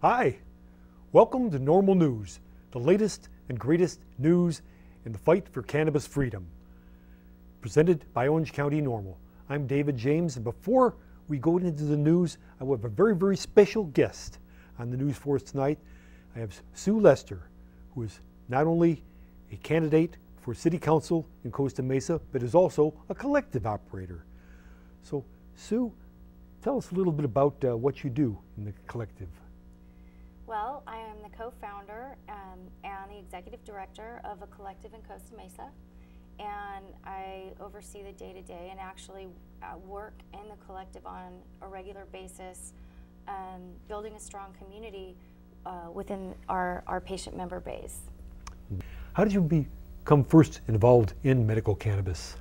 Hi, welcome to Normal News, the latest and greatest news in the fight for cannabis freedom. Presented by Orange County NORML. I'm David James, and before we go into the news, I have a very, very special guest on the news for us tonight. I have Sue Lester, who is not only a candidate for City Council in Costa Mesa, but is also a collective operator. So, Sue, tell us a little bit about what you do in the collective. Well, I am the co-founder and the executive director of a collective in Costa Mesa, and I oversee the day-to-day and actually work in the collective on a regular basis, building a strong community within our patient member base. How did you become first involved in medical cannabis?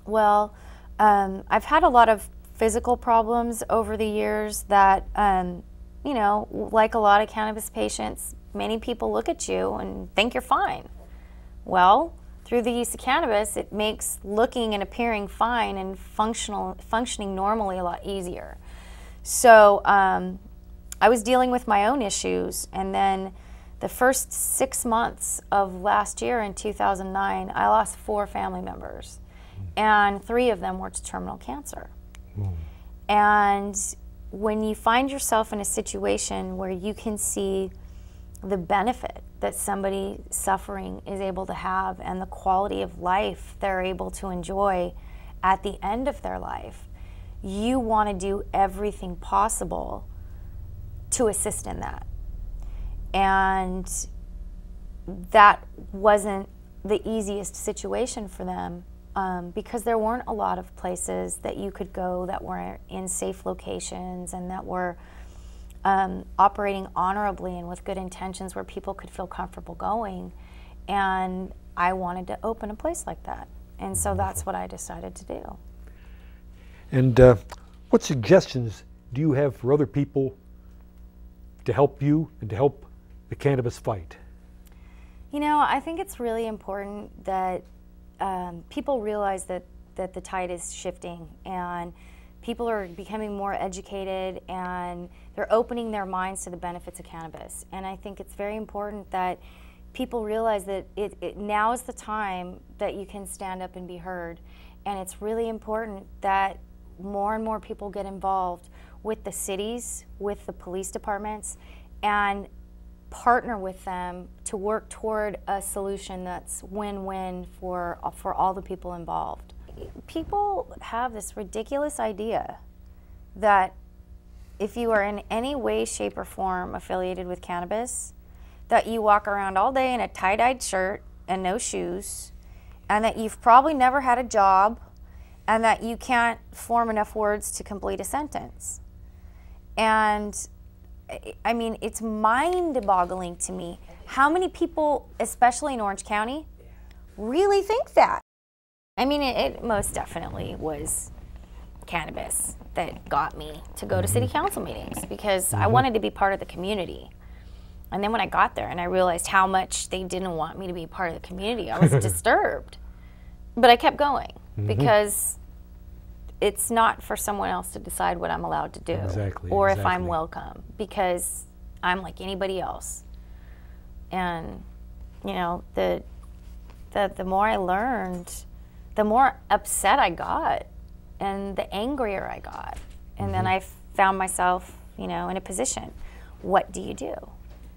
Well, I've had a lot of physical problems over the years that you know, like a lot of cannabis patients, many people look at you and think you're fine. Well, through the use of cannabis, it makes looking and appearing fine and functioning normally a lot easier. So I was dealing with my own issues, and then the first 6 months of last year in 2009, I lost 4 family members, and 3 of them were to terminal cancer. And when you find yourself in a situation where you can see the benefit that somebody suffering is able to have and the quality of life they're able to enjoy at the end of their life, you want to do everything possible to assist in that. And that wasn't the easiest situation for them. Because there weren't a lot of places that you could go that were in safe locations and that were operating honorably and with good intentions where people could feel comfortable going. And I wanted to open a place like that. And so that's what I decided to do. And what suggestions do you have for other people to help you and to help the cannabis fight? You know, I think it's really important that people realize that the tide is shifting and people are becoming more educated and they're opening their minds to the benefits of cannabis. And I think it's very important that people realize that now is the time that you can stand up and be heard. And it's really important that more and more people get involved with the cities, with the police departments, and partner with them to work toward a solution that's win-win for all the people involved. People have this ridiculous idea that if you are in any way, shape, or form affiliated with cannabis, that you walk around all day in a tie-dyed shirt and no shoes, and that you've probably never had a job, and that you can't form enough words to complete a sentence. And I mean, it's mind-boggling to me how many people, especially in Orange County, really think that. I mean, it most definitely was cannabis that got me to go to city council meetings because I wanted to be part of the community. And then when I got there and I realized how much they didn't want me to be part of the community, I was disturbed. But I kept going because it's not for someone else to decide what I'm allowed to do or if I'm welcome, because I'm like anybody else. And you know, the more I learned, the more upset I got and the angrier I got. And then I found myself, you know, in a position. What do you do?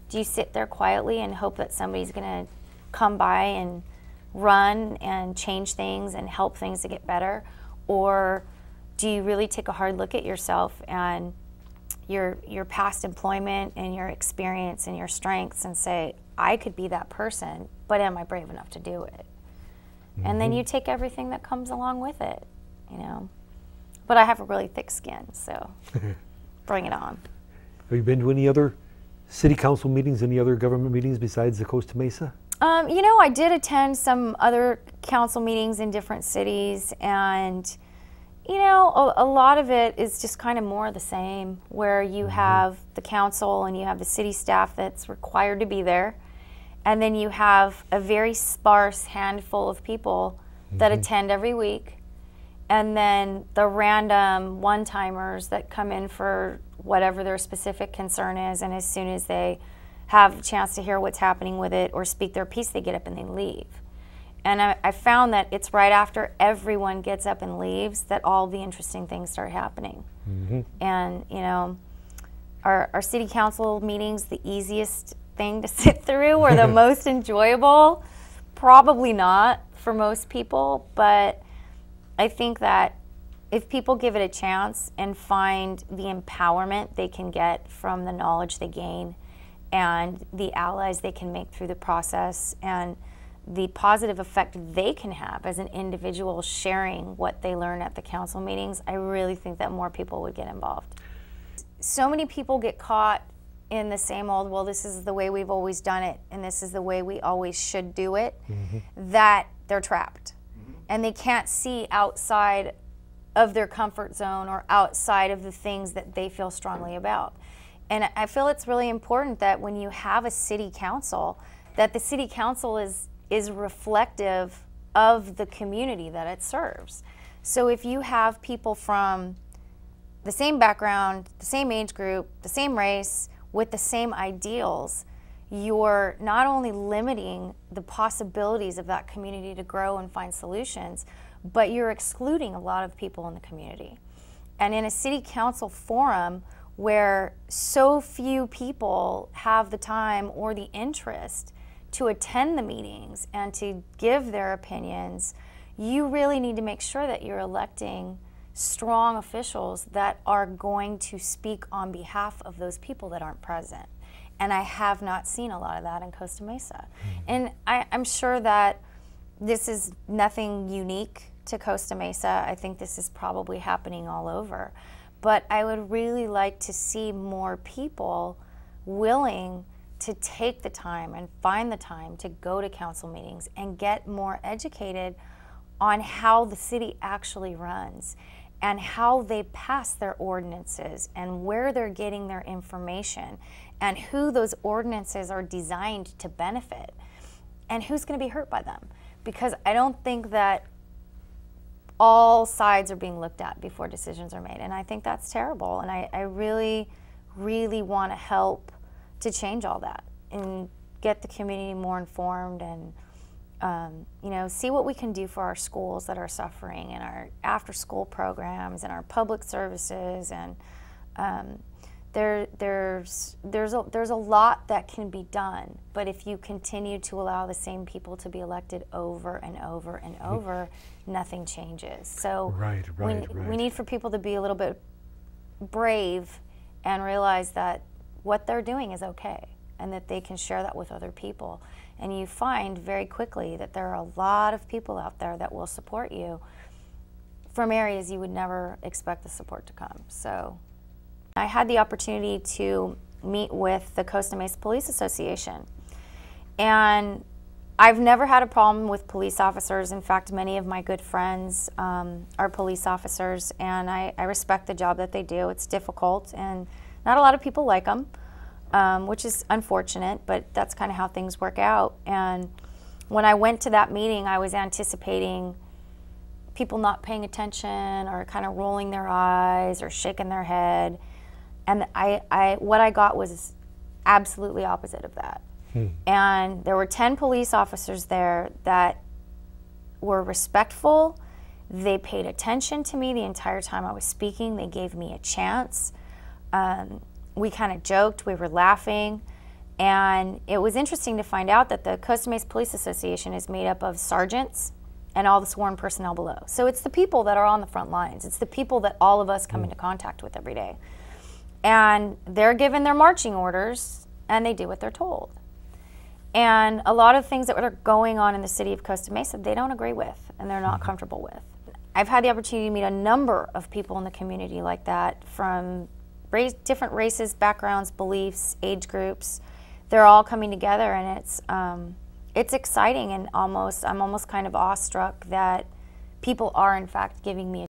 Do you sit there quietly and hope that somebody's gonna come by and run and change things and help things to get better? Or do you really take a hard look at yourself and your past employment and your experience and your strengths and say, I could be that person, but am I brave enough to do it? And then you take everything that comes along with it, you know. But I have a really thick skin, so bring it on. Have you been to any other city council meetings, any other government meetings besides the Costa Mesa? You know, I did attend some other council meetings in different cities, and you know, a lot of it is just kind of more of the same, where you have the council and you have the city staff that's required to be there, and then you have a very sparse handful of people that attend every week, and then the random one-timers that come in for whatever their specific concern is, and as soon as they have a chance to hear what's happening with it or speak their piece, they get up and they leave. And I found that it's right after everyone gets up and leaves that all the interesting things start happening. Mm-hmm. And, you know, our city council meetings, the easiest thing to sit through or the most enjoyable? Probably not for most people, but I think that if people give it a chance and find the empowerment they can get from the knowledge they gain and the allies they can make through the process and the positive effect they can have as an individual sharing what they learn at the council meetings, I really think that more people would get involved. So many people get caught in the same old, well, this is the way we've always done it and this is the way we always should do it, that they're trapped. And they can't see outside of their comfort zone or outside of the things that they feel strongly about. And I feel it's really important that when you have a city council, that the city council is reflective of the community that it serves. So if you have people from the same background, the same age group, the same race, with the same ideals, you're not only limiting the possibilities of that community to grow and find solutions, but you're excluding a lot of people in the community. And in a city council forum where so few people have the time or the interest to attend the meetings and to give their opinions, you really need to make sure that you're electing strong officials that are going to speak on behalf of those people that aren't present. And I have not seen a lot of that in Costa Mesa. And I'm sure that this is nothing unique to Costa Mesa. I think this is probably happening all over. But I would really like to see more people willing to take the time and find the time to go to council meetings and get more educated on how the city actually runs and how they pass their ordinances and where they're getting their information and who those ordinances are designed to benefit and who's going to be hurt by them. Because I don't think that all sides are being looked at before decisions are made, and I think that's terrible. And I really, really want to help to change all that and get the community more informed and you know, see what we can do for our schools that are suffering and our after-school programs and our public services. And there's a lot that can be done, but if you continue to allow the same people to be elected over and over and over, nothing changes. So we need for people to be a little bit brave and realize that what they're doing is okay and that they can share that with other people. And you find very quickly that there are a lot of people out there that will support you from areas you would never expect the support to come. So I had the opportunity to meet with the Costa Mesa Police Association. And I've never had a problem with police officers. In fact, many of my good friends are police officers, and I respect the job that they do. It's difficult, and not a lot of people like them. Which is unfortunate, but that's kind of how things work out. And when I went to that meeting, I was anticipating people not paying attention or kind of rolling their eyes or shaking their head. And what I got was absolutely opposite of that. And there were 10 police officers there that were respectful. They paid attention to me the entire time I was speaking. They gave me a chance. We kind of joked, we were laughing, and it was interesting to find out that the Costa Mesa Police Association is made up of sergeants and all the sworn personnel below. So it's the people that are on the front lines. It's the people that all of us come into contact with every day. And they're given their marching orders, and they do what they're told. And a lot of things that are going on in the city of Costa Mesa, they don't agree with, and they're not comfortable with. I've had the opportunity to meet a number of people in the community like that, from different races, backgrounds, beliefs, age groups. They're all coming together, and it's exciting, and I'm almost kind of awestruck that people are in fact giving me